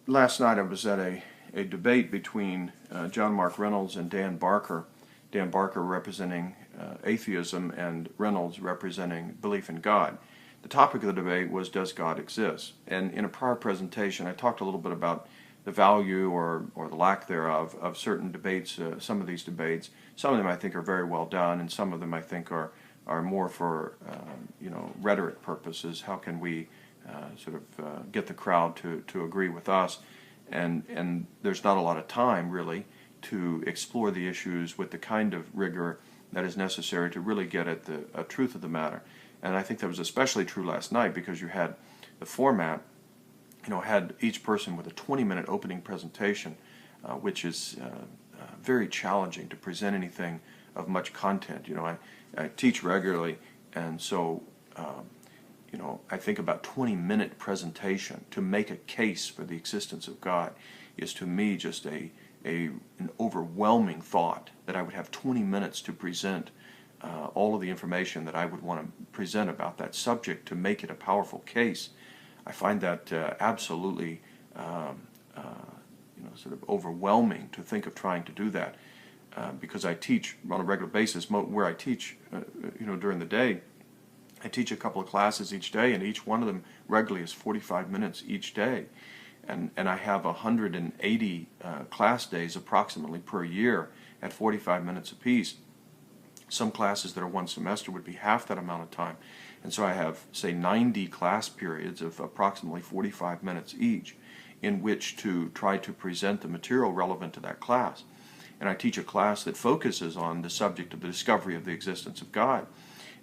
Last night I was at a debate between John Mark Reynolds and Dan Barker. Dan Barker representing atheism and Reynolds representing belief in God. The topic of the debate was, does God exist? And in a prior presentation I talked a little bit about the value or the lack thereof of certain debates, some of these debates. Some of them I think are very well done, and some of them I think are more for rhetoric purposes. How can we get the crowd to agree with us? And there's not a lot of time really to explore the issues with the kind of rigor that is necessary to really get at the truth of the matter. And I think that was especially true last night because you had the format, had each person with a 20-minute opening presentation, which is very challenging to present anything of much content. I teach regularly, and so I think about 20-minute presentation to make a case for the existence of God is to me just an overwhelming thought that I would have 20 minutes to present all of the information that I would want to present about that subject to make it a powerful case. I find that absolutely sort of overwhelming to think of trying to do that because I teach on a regular basis. Where I teach during the day, I teach a couple of classes each day, and each one of them regularly is 45 minutes each day. And I have 180 class days approximately per year at 45 minutes apiece. Some classes that are one semester would be half that amount of time. And so I have, say, 90 class periods of approximately 45 minutes each in which to try to present the material relevant to that class. And I teach a class that focuses on the subject of the discovery of the existence of God.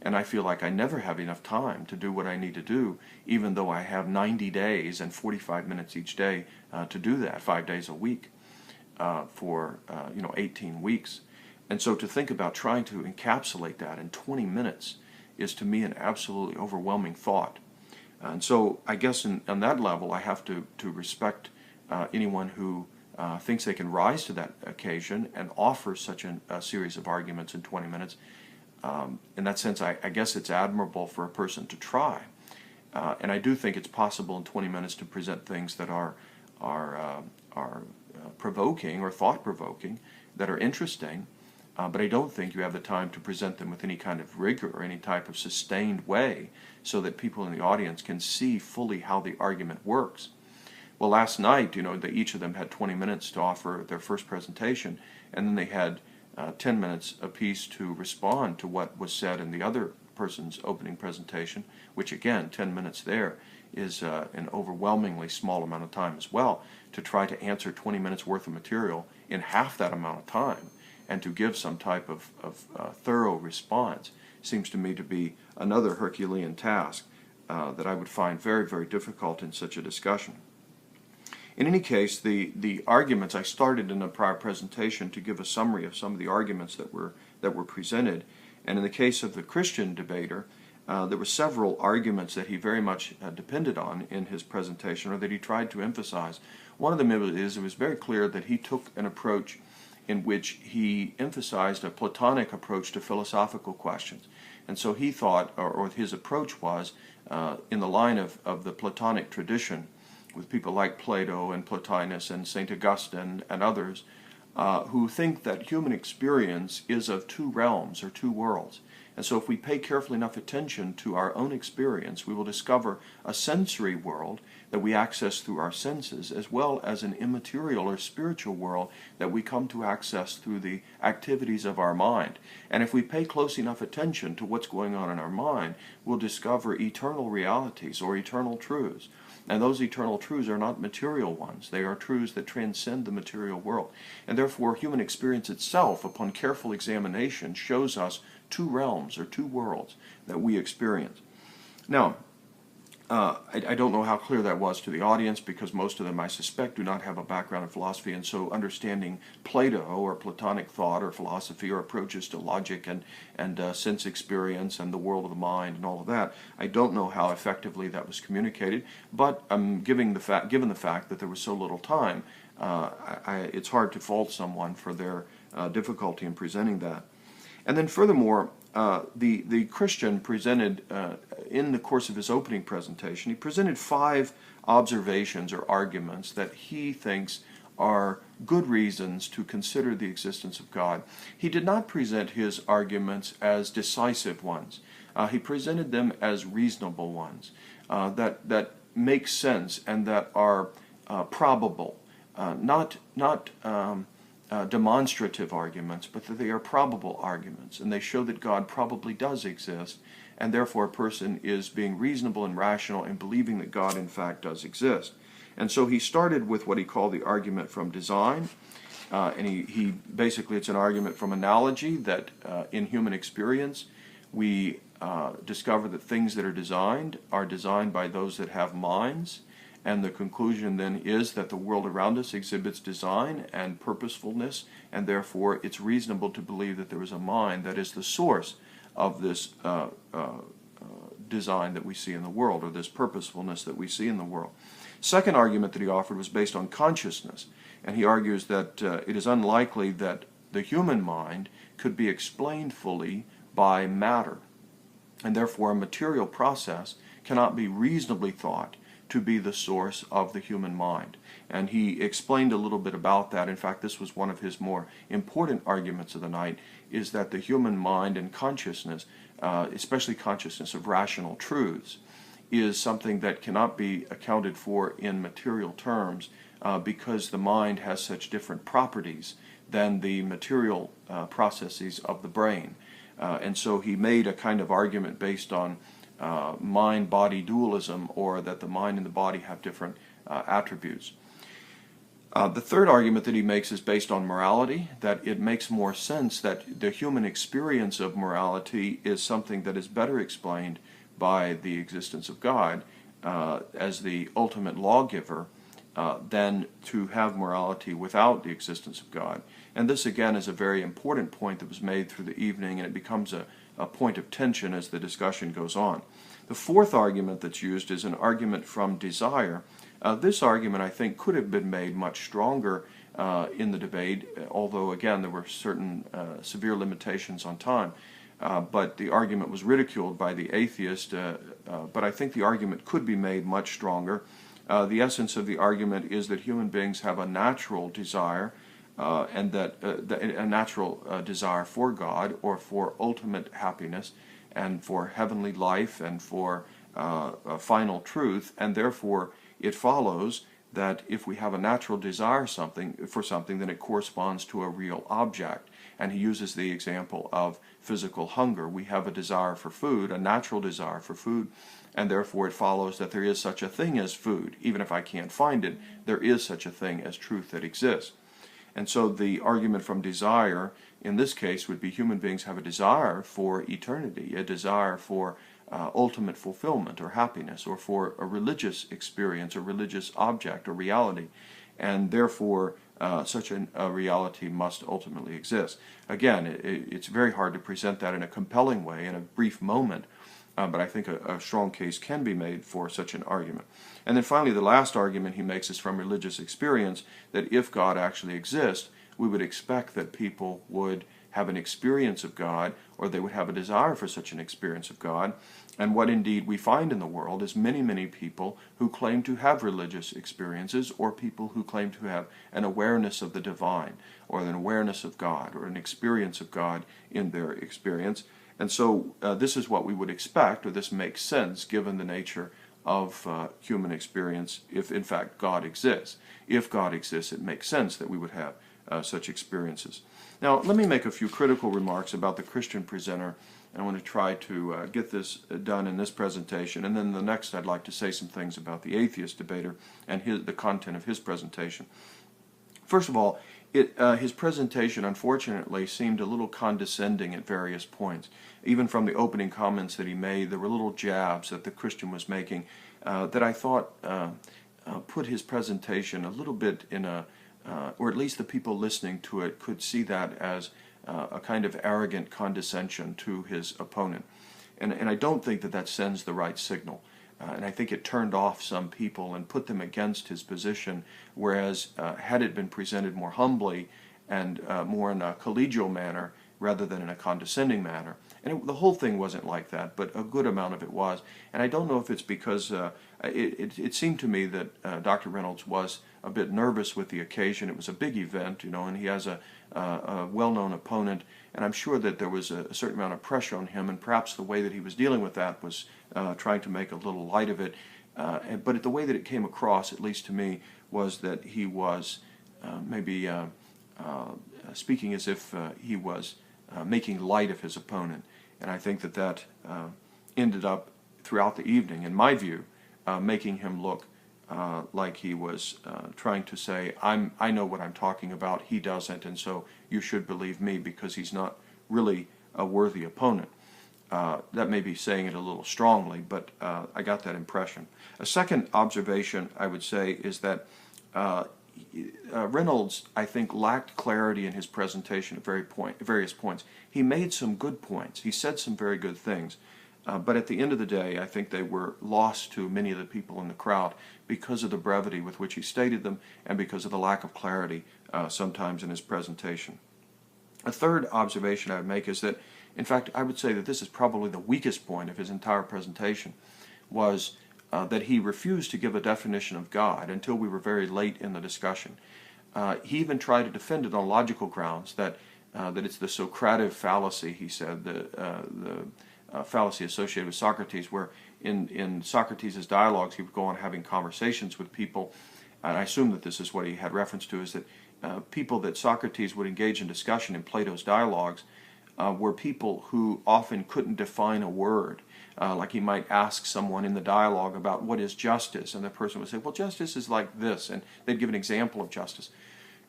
And I feel like I never have enough time to do what I need to do, even though I have 90 days and 45 minutes each day to do that, 5 days a week for 18 weeks. And so to think about trying to encapsulate that in 20 minutes is to me an absolutely overwhelming thought. And so I guess on that level I have to respect anyone who thinks they can rise to that occasion and offer such a series of arguments in 20 minutes. In that sense, I guess it's admirable for a person to try. And I do think it's possible in 20 minutes to present things that are provoking or thought-provoking, that are interesting, but I don't think you have the time to present them with any kind of rigor or any type of sustained way so that people in the audience can see fully how the argument works. Well, last night, each of them had 20 minutes to offer their first presentation, and then they had 10 minutes apiece to respond to what was said in the other person's opening presentation, which again, 10 minutes there is an overwhelmingly small amount of time as well, to try to answer 20 minutes worth of material in half that amount of time and to give some type of thorough response seems to me to be another Herculean task that I would find very, very difficult in such a discussion. In any case, the arguments, I started in a prior presentation to give a summary of some of the arguments that were presented, and in the case of the Christian debater, there were several arguments that he very much depended on in his presentation, or that he tried to emphasize. One of them is it was very clear that he took an approach in which he emphasized a Platonic approach to philosophical questions. And so he thought, or his approach was, in the line of the Platonic tradition, with people like Plato and Plotinus and St. Augustine and others, who think that human experience is of two realms or two worlds. And so if we pay carefully enough attention to our own experience, we will discover a sensory world that we access through our senses, as well as an immaterial or spiritual world that we come to access through the activities of our mind. And if we pay close enough attention to what's going on in our mind, we'll discover eternal realities or eternal truths. And those eternal truths are not material ones. They are truths that transcend the material world. And therefore, human experience itself, upon careful examination, shows us two realms or two worlds that we experience. Now, I don't know how clear that was to the audience, because most of them, I suspect, do not have a background in philosophy, and so understanding Plato or Platonic thought or philosophy or approaches to logic and sense experience and the world of the mind and all of that, I don't know how effectively that was communicated, but given the fact that there was so little time, it's hard to fault someone for their difficulty in presenting that. And then furthermore, the Christian presented, in the course of his opening presentation, he presented 5 observations or arguments that he thinks are good reasons to consider the existence of God. He did not present his arguments as decisive ones. He presented them as reasonable ones that make sense and that are probable, not demonstrative arguments, but that they are probable arguments, and they show that God probably does exist, and therefore a person is being reasonable and rational in believing that God in fact does exist. And so he started with what he called the argument from design, and he basically, it's an argument from analogy that in human experience we discover that things that are designed by those that have minds, and the conclusion then is that the world around us exhibits design and purposefulness, and therefore it's reasonable to believe that there is a mind that is the source of this design that we see in the world, or this purposefulness that we see in the world. Second argument that he offered was based on consciousness, and he argues that it is unlikely that the human mind could be explained fully by matter, and therefore a material process cannot be reasonably thought to be the source of the human mind. And he explained a little bit about that. In fact, this was one of his more important arguments of the night, is that the human mind and consciousness, especially consciousness of rational truths, is something that cannot be accounted for in material terms because the mind has such different properties than the material processes of the brain. And so he made a kind of argument based on mind-body dualism, or that the mind and the body have different attributes. The third argument that he makes is based on morality, that it makes more sense that the human experience of morality is something that is better explained by the existence of God as the ultimate lawgiver than to have morality without the existence of God. And this again is a very important point that was made through the evening, and it becomes a point of tension as the discussion goes on. The fourth argument that's used is an argument from desire. This argument, I think, could have been made much stronger in the debate, although again there were certain severe limitations on time. But the argument was ridiculed by the atheist, but I think the argument could be made much stronger. The essence of the argument is that human beings have a natural desire, and that a natural desire for God, or for ultimate happiness, and for heavenly life, and for final truth, and therefore it follows that if we have a natural desire for something, then it corresponds to a real object. And he uses the example of physical hunger. We have a desire for food, a natural desire for food, and therefore it follows that there is such a thing as food. Even if I can't find it, there is such a thing as truth that exists. And so the argument from desire in this case would be human beings have a desire for eternity, a desire for ultimate fulfillment or happiness, or for a religious experience, a religious object or reality, and therefore such a reality must ultimately exist. Again, it's very hard to present that in a compelling way in a brief moment, but I think a strong case can be made for such an argument. And then finally, the last argument he makes is from religious experience, that if God actually exists, we would expect that people would have an experience of God, or they would have a desire for such an experience of God. And what indeed we find in the world is many, many people who claim to have religious experiences, or people who claim to have an awareness of the divine, or an awareness of God, or an experience of God in their experience. And so this is what we would expect, or this makes sense given the nature of human experience, if in fact God exists. If God exists, it makes sense that we would have such experiences. Now, let me make a few critical remarks about the Christian presenter. I want to try to get this done in this presentation, and then the next I'd like to say some things about the atheist debater and the content of his presentation. First of all, his presentation, unfortunately, seemed a little condescending at various points. Even from the opening comments that he made, there were little jabs that the Christian was making that I thought put his presentation a little bit in a, or at least the people listening to it could see that as a kind of arrogant condescension to his opponent. And I don't think that sends the right signal. And I think it turned off some people and put them against his position, whereas had it been presented more humbly and more in a collegial manner, rather than in a condescending manner. And the whole thing wasn't like that, but a good amount of it was. And I don't know if it's because it seemed to me that Dr. Reynolds was a bit nervous with the occasion. It was a big event, and he has a well-known opponent, and I'm sure that there was a certain amount of pressure on him, and perhaps the way that he was dealing with that was trying to make a little light of it. But the way that it came across, at least to me, was that he was maybe speaking as if he was making light of his opponent. And I think that ended up throughout the evening, in my view, making him look like he was trying to say, I know what I'm talking about, he doesn't, and so you should believe me because he's not really a worthy opponent. That may be saying it a little strongly, but I got that impression. A second observation, I would say, is that Reynolds, I think, lacked clarity in his presentation at various points. He made some good points. He said some very good things. But at the end of the day, I think they were lost to many of the people in the crowd because of the brevity with which he stated them and because of the lack of clarity sometimes in his presentation. A third observation I would make is that, in fact, I would say that this is probably the weakest point of his entire presentation, was that he refused to give a definition of God until we were very late in the discussion. He even tried to defend it on logical grounds, that it's the Socratic fallacy, he said, the fallacy associated with Socrates, where in Socrates' dialogues he would go on having conversations with people, and I assume that this is what he had reference to, is that people that Socrates would engage in discussion in Plato's dialogues were people who often couldn't define a word. Like he might ask someone in the dialogue about what is justice, and the person would say, well, justice is like this, and they'd give an example of justice.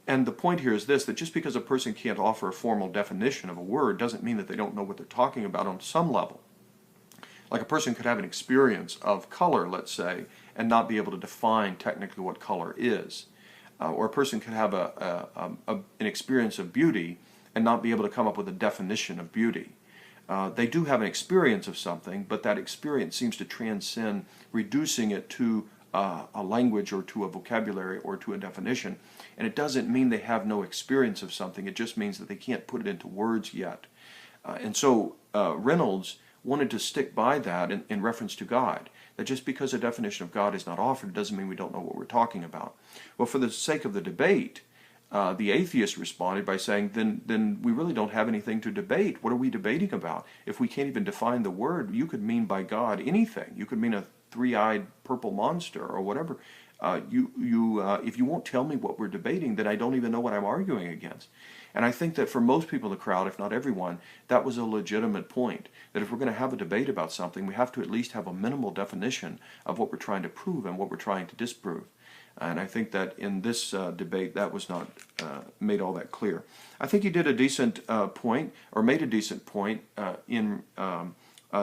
And the point here is this, that just because a person can't offer a formal definition of a word doesn't mean that they don't know what they're talking about on some level. Like a person could have an experience of color, let's say, and not be able to define technically what color is. Or a person could have an experience of beauty and not be able to come up with a definition of beauty. They do have an experience of something, but that experience seems to transcend reducing it to a language or to a vocabulary or to a definition. And it doesn't mean they have no experience of something. It just means that they can't put it into words yet. And so Reynolds wanted to stick by that in reference to God, that just because a definition of God is not offered doesn't mean we don't know what we're talking about. Well, for the sake of the debate, the atheist responded by saying, then we really don't have anything to debate. What are we debating about? If we can't even define the word, you could mean by God anything. You could mean a three-eyed purple monster or whatever. If you won't tell me what we're debating, then I don't even know what I'm arguing against. And I think that for most people in the crowd, if not everyone, that was a legitimate point. That if we're going to have a debate about something, we have to at least have a minimal definition of what we're trying to prove and what we're trying to disprove. And I think that in this debate, that was not made all that clear. I think he did a decent point, or made a decent point, in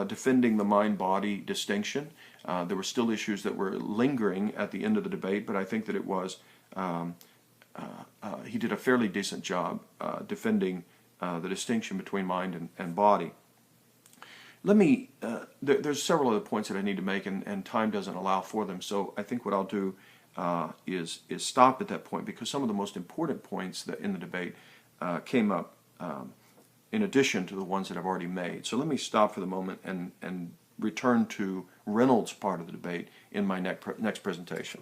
defending the mind-body distinction. There were still issues that were lingering at the end of the debate, but I think that it was, he did a fairly decent job defending the distinction between mind and body. There's several other points that I need to make, and time doesn't allow for them, so I think what I'll do is stop at that point, because some of the most important points that in the debate came up in addition to the ones that I've already made. So let me stop for the moment and return to Reynolds' part of the debate in my next presentation.